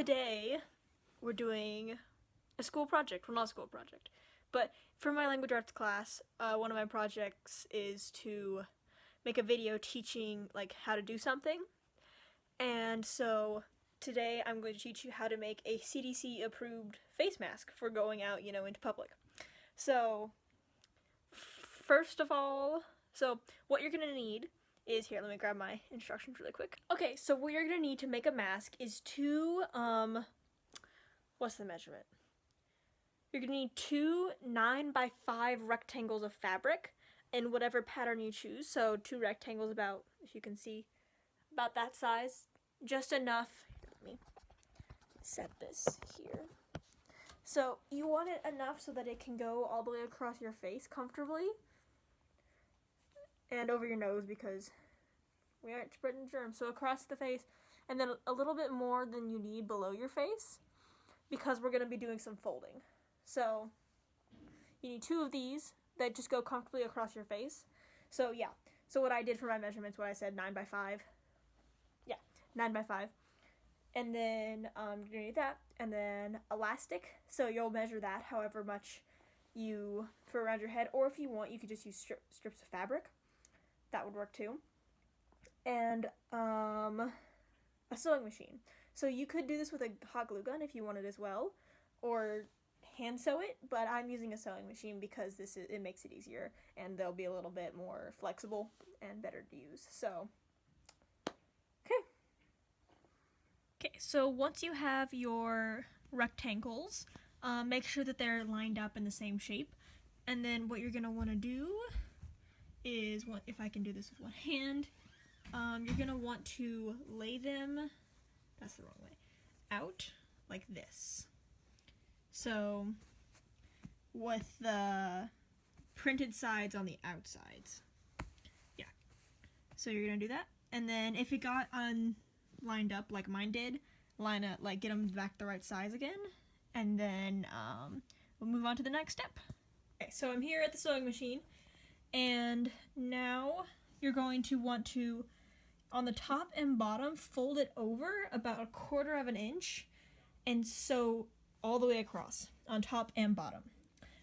today we're doing a school project. Well, not a school project, but for my language arts class, one of my projects is to make a video teaching like how to do something. And so today I'm going to teach you how to make a CDC approved face mask for going out, into public. So first of all, what you're going to need is, here, let me grab my instructions really quick. Okay, so what you're going to need to make a mask is two, what's the measurement? You're going to need two 9x5 rectangles of fabric in whatever pattern you choose. So 2 rectangles about, if you can see, about that size. Just enough. Let me set this here. So you want it enough so that it can go all the way across your face comfortably. And over your nose, because we aren't spreading germs. So across the face, and then a little bit more than you need below your face, because we're going to be doing some folding. So you need 2 of these that just go comfortably across your face. So yeah, so what I did for my measurements, what I said, 9x5. Yeah, 9x5. And then you're going to need that, and then elastic. So you'll measure that however much you, for around your head, or if you want, you could just use strips of fabric. That would work too. And a sewing machine. So you could do this with a hot glue gun if you wanted as well, or hand sew it, but I'm using a sewing machine because it makes it easier, and they'll be a little bit more flexible and better to use. So okay, so once you have your rectangles, make sure that they're lined up in the same shape, and then what you're going to want to do is, if I can do this with one hand, you're going to want to lay them, that's the wrong way, out like this. So with the printed sides on the outsides. Yeah. So you're going to do that. And then if it got unlined up like mine did, line up, get them back the right size again. And then we'll move on to the next step. Okay, so I'm here at the sewing machine. And now you're going to want to, on the top and bottom, fold it over about 1/4 of an inch and sew all the way across on top and bottom,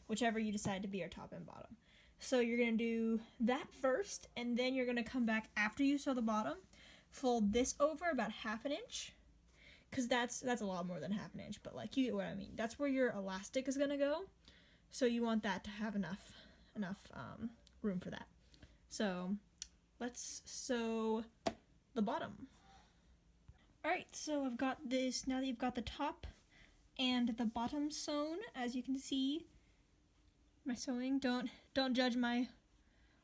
whichever you decide to be your top and bottom. So you're going to do that first, and then you're going to come back after you sew the bottom, fold this over about 1/2 inch, because that's a lot more than 1/2 inch, but you get what I mean. That's where your elastic is going to go, so you want that to have enough room for that. So let's sew the bottom. Alright, so I've got this, now that you've got the top and the bottom sewn, as you can see, my sewing, don't judge my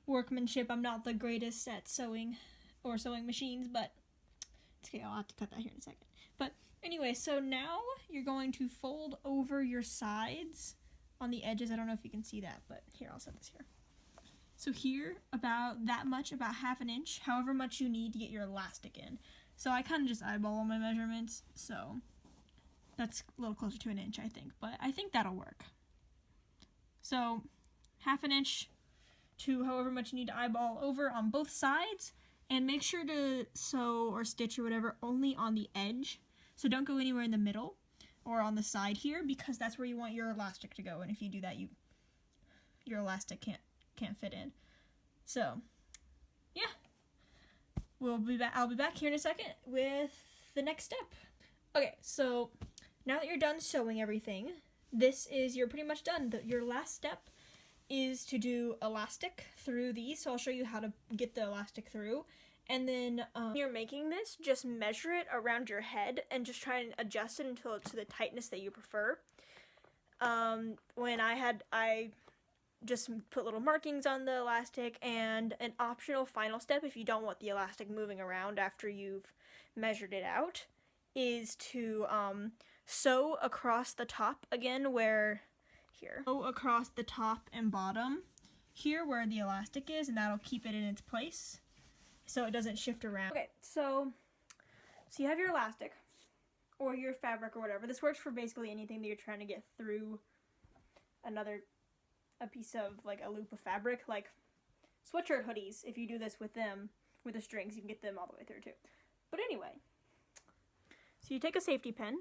workmanship. I'm not the greatest at sewing or sewing machines, but it's okay, I'll have to cut that here in a second. But anyway, so now you're going to fold over your sides on the edges. I don't know if you can see that, but here, I'll set this here. So here, about that much, about 1/2 inch, however much you need to get your elastic in. So I kind of just eyeball all my measurements, so that's a little closer to 1 inch, I think, but I think that'll work. So 1/2 inch to however much you need to eyeball over on both sides, and make sure to sew or stitch or whatever only on the edge. So don't go anywhere in the middle or on the side here, because that's where you want your elastic to go, and if you do that, your elastic can't fit in. So yeah, I'll be back here in a second with the next step. Okay, so now that you're done sewing everything, you're pretty much done. Your last step is to do elastic through these, so I'll show you how to get the elastic through. And then when you're making this, just measure it around your head and just try and adjust it until it's to the tightness that you prefer. When I just put little markings on the elastic, and an optional final step, if you don't want the elastic moving around after you've measured it out, is to sew across the top again, sew across the top and bottom here where the elastic is, and that'll keep it in its place so it doesn't shift around. Okay, so you have your elastic or your fabric or whatever. This works for basically anything that you're trying to get through a piece of a loop of fabric, like sweatshirt hoodies. If you do this with them, with the strings, you can get them all the way through too. But anyway, so you take a safety pin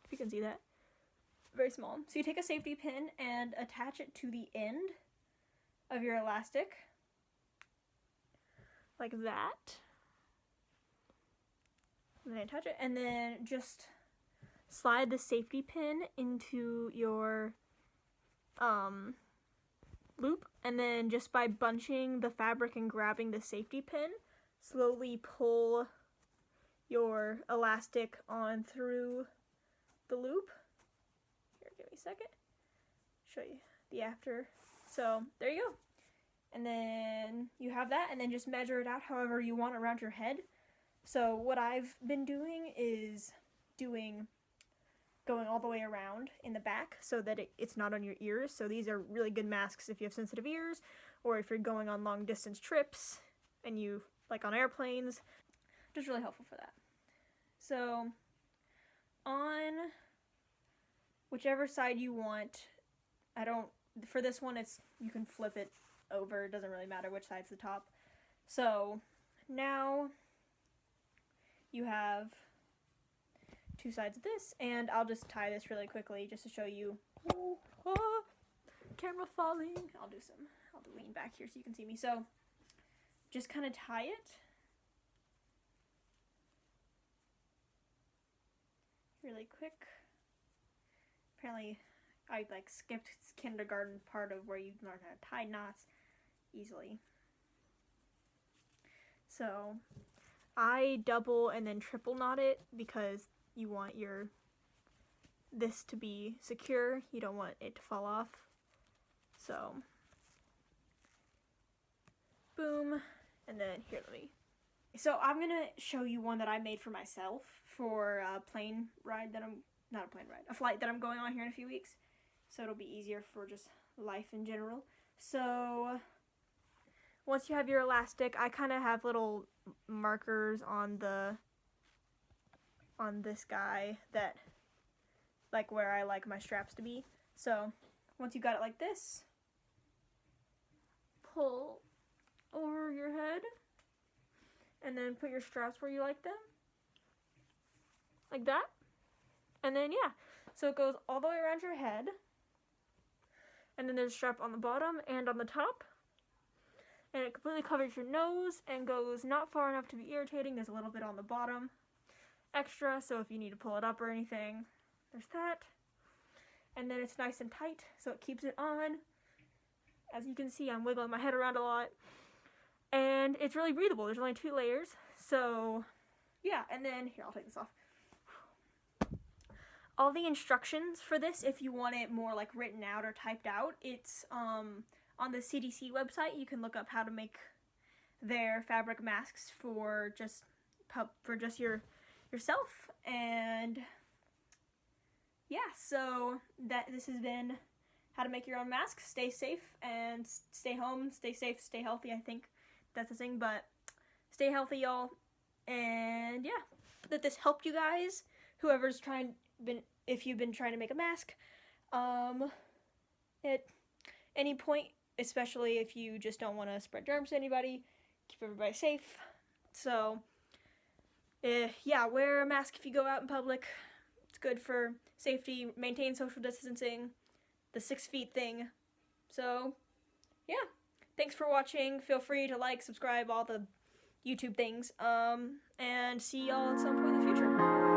if you can see that. Very small. So you take a safety pin and attach it to the end of your elastic, like that. And then attach it, and then just slide the safety pin into your loop, and then just by bunching the fabric and grabbing the safety pin, slowly pull your elastic on through the loop. Here, give me a second. Show you the after. So there you go. And then you have that, and then just measure it out however you want around your head. So what I've been doing is going all the way around in the back so that it's not on your ears. So these are really good masks if you have sensitive ears, or if you're going on long distance trips and you, like on airplanes, just really helpful for that. So on whichever side you want, for this one you can flip it over, it doesn't really matter which side's the top. So now you have two sides of this, and I'll just tie this really quickly just to show you. Camera falling. I'll lean back here so you can see me. So just kind of tie it really quick. Apparently I skipped kindergarten part of where you learn how to tie knots easily. So I double and then triple knot it because you want this to be secure. You don't want it to fall off. So boom, and then here, so I'm gonna show you one that I made for myself for a plane ride a flight that I'm going on here in a few weeks. So it'll be easier for just life in general. So once you have your elastic, I kind of have little markers on this guy that, like, where I like my straps to be. So once you got it like this, pull over your head and then put your straps where you like them, like that. And then yeah, so it goes all the way around your head, and then there's a strap on the bottom and on the top, and it completely covers your nose and goes not far enough to be irritating. There's a little bit on the bottom extra, so if you need to pull it up or anything, there's that. And then it's nice and tight, so it keeps it on. As you can see, I'm wiggling my head around a lot, and it's really breathable. There's only 2 layers, so yeah. And then here, I'll take this off. All the instructions for this, if you want it more like written out or typed out, it's on the CDC website. You can look up how to make their fabric masks for just yourself. And yeah, so this has been how to make your own mask. Stay safe and stay home. Stay safe, stay healthy. I think that's the thing, but stay healthy, y'all. And yeah, that this helped you guys. Whoever's if you've been trying to make a mask, at any point, especially if you just don't want to spread germs to anybody, keep everybody safe. So yeah, wear a mask if you go out in public. It's good for safety. Maintain social distancing, the 6 feet thing. So yeah, thanks for watching. Feel free to like, subscribe, all the YouTube things, and see y'all at some point in the future.